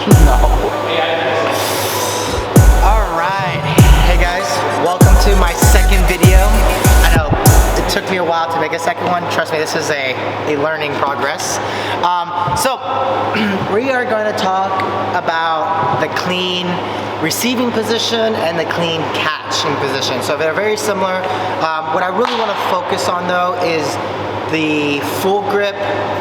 No. Alright. Hey guys, welcome to my second video. I know it took me a while to make a second one. Trust me, this is a learning progress. So we are going to talk about the clean receiving position and the clean catching position. So they're very similar. What I really want to focus on though is the full grip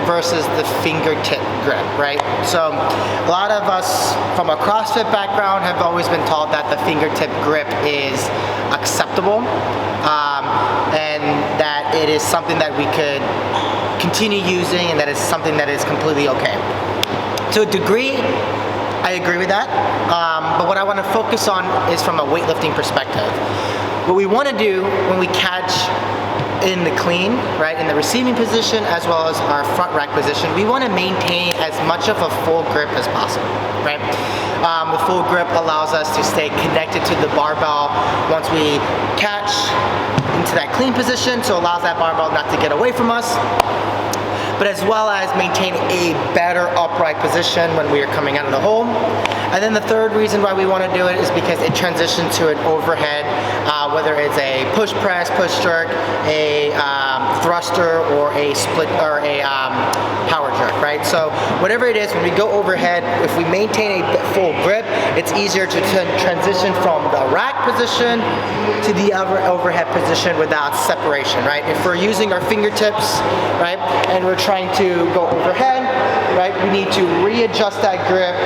versus the fingertip grip, right? So a lot of us from a CrossFit background have always been taught that the fingertip grip is acceptable and that it is something that we could continue using and that it's something that is completely okay. To a degree, I agree with that, but what I want to focus on is from a weightlifting perspective. What we want to do when we catch in the clean, right, in the receiving position as well as our front rack position, we want to maintain as much of a full grip as possible, right? The full grip allows us to stay connected to the barbell once we catch into that clean position, so it allows that barbell not to get away from us, but as well as maintain a better upright position when we are coming out of the hole. And then the third reason why we want to do it is because it transitions to an overhead, whether it's a push press, push jerk, a thruster, or a split, or a power jerk, right? So whatever it is, when we go overhead, if we maintain a full grip, it's easier to transition from the rack position to the other overhead position without separation, right? If we're using our fingertips, right, and we're trying to go overhead, right, we need to readjust that grip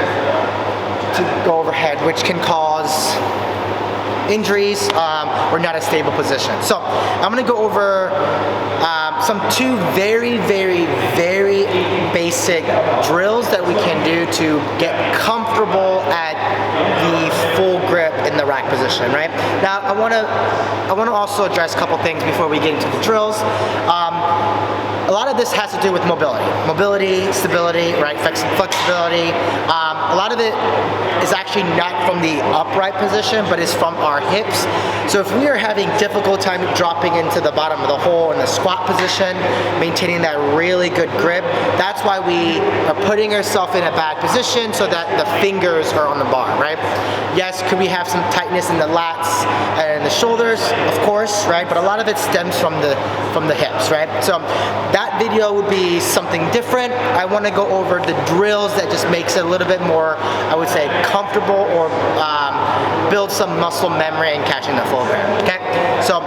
to go overhead, which can cause injuries or not a stable position. So I'm going to go over two very basic drills that we can do to get comfortable at the full grip in the rack position, right? Now I want to also address a couple things before we get into the drills. A lot of this has to do with mobility, stability, right? Flexibility. A lot of it is actually not from the upright position, but is from our hips. So if we are having difficult time dropping into the bottom of the hole in the squat position, maintaining that really good grip, that's why we are putting ourselves in a bad position so that the fingers are on the bar, right? Yes, could we have some tightness in the lats and the shoulders? Of course, right? But a lot of it stems from the hips, right? So that video would be something different. I want to go over the drills that just makes it a little bit more, I would say, comfortable or build some muscle memory in catching the full grip, okay? So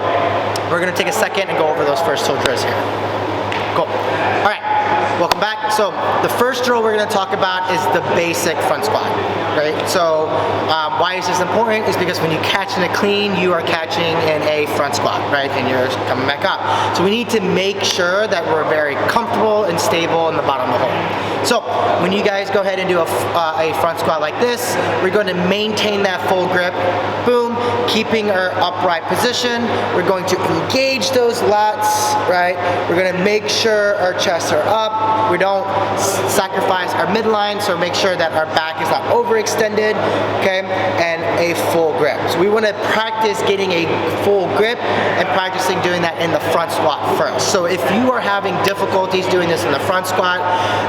we're going to take a second and go over those first two drills here. Cool. All right, welcome back. So the first drill we're going to talk about is the basic front squat, right? So why is this important? Is because when you catch in a clean, you are catching in a front squat, right? And you're coming back up. So we need to make sure that we're very comfortable and stable in the bottom of the hole. So when you guys go ahead and do a front squat like this, we're going to maintain that full grip, boom, keeping our upright position. We're going to engage those lats, right? We're going to make sure our chests are up. We don't sacrifice our midline, so make sure that our back is not overextended, okay? And a full grip. So we want to practice getting a full grip and practicing doing that in the front squat first. So if you are having difficulties doing this in the front squat,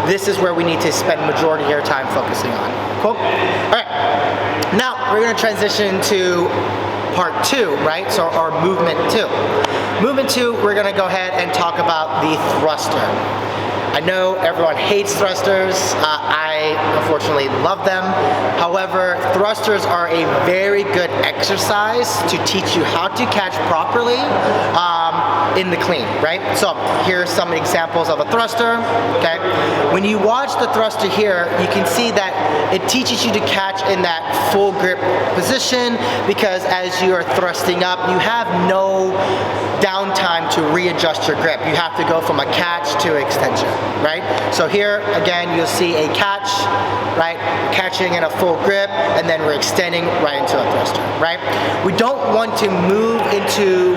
this is where we need to spend majority of your time focusing on. Cool? All right. Now we're going to transition to part two, right? So our movement two. Movement two, we're going to go ahead and talk about the thruster. I know everyone hates thrusters. I unfortunately love them. However, thrusters are a very good exercise to teach you how to catch properly in the clean, right? So here are some examples of a thruster, okay? When you watch the thruster here, you can see that it teaches you to catch in that full grip position because as you are thrusting up, you have no downtime to readjust your grip. You have to go from a catch to extension, right? So here, again, you'll see a catch, right? Catching in a full grip, and then we're extending right into a thruster, right? We don't want to move into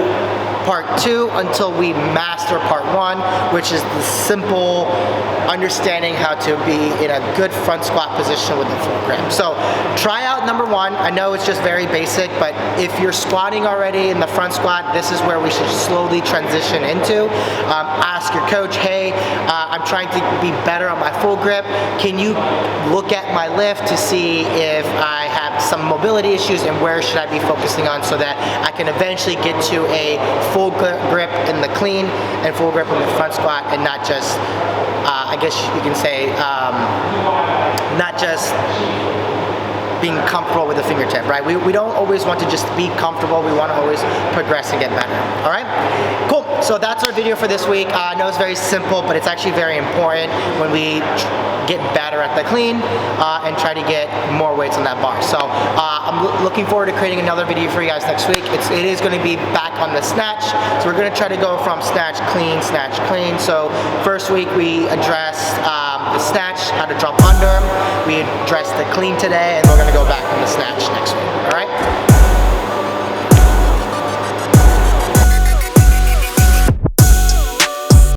part 2 until we master part 1, which is the simple understanding how to be in a good front squat position with the full grip. So try out number 1. I know it's just very basic, but if you're squatting already in the front squat, this is where we should slowly transition into. Ask your coach, hey, I'm trying to be better on my full grip. Can you look at my lift to see if I have some mobility issues and where should I be focusing on so that I can eventually get to a full grip in the clean and full grip in the front squat, and not just, I guess you can say, not just being comfortable with the fingertip, right? We don't always want to just be comfortable. We want to always progress and get better. All right? Cool. So that's our video for this week. I know it's very simple, but it's actually very important when we get better at the clean and try to get more weights on that bar. So I'm looking forward to creating another video for you guys next week. It is going to be back on the snatch. So we're going to try to go from snatch, clean, snatch, clean. So first week we addressed the snatch, how to drop under. We addressed the clean today, and we're going to go back on the snatch next week. All right?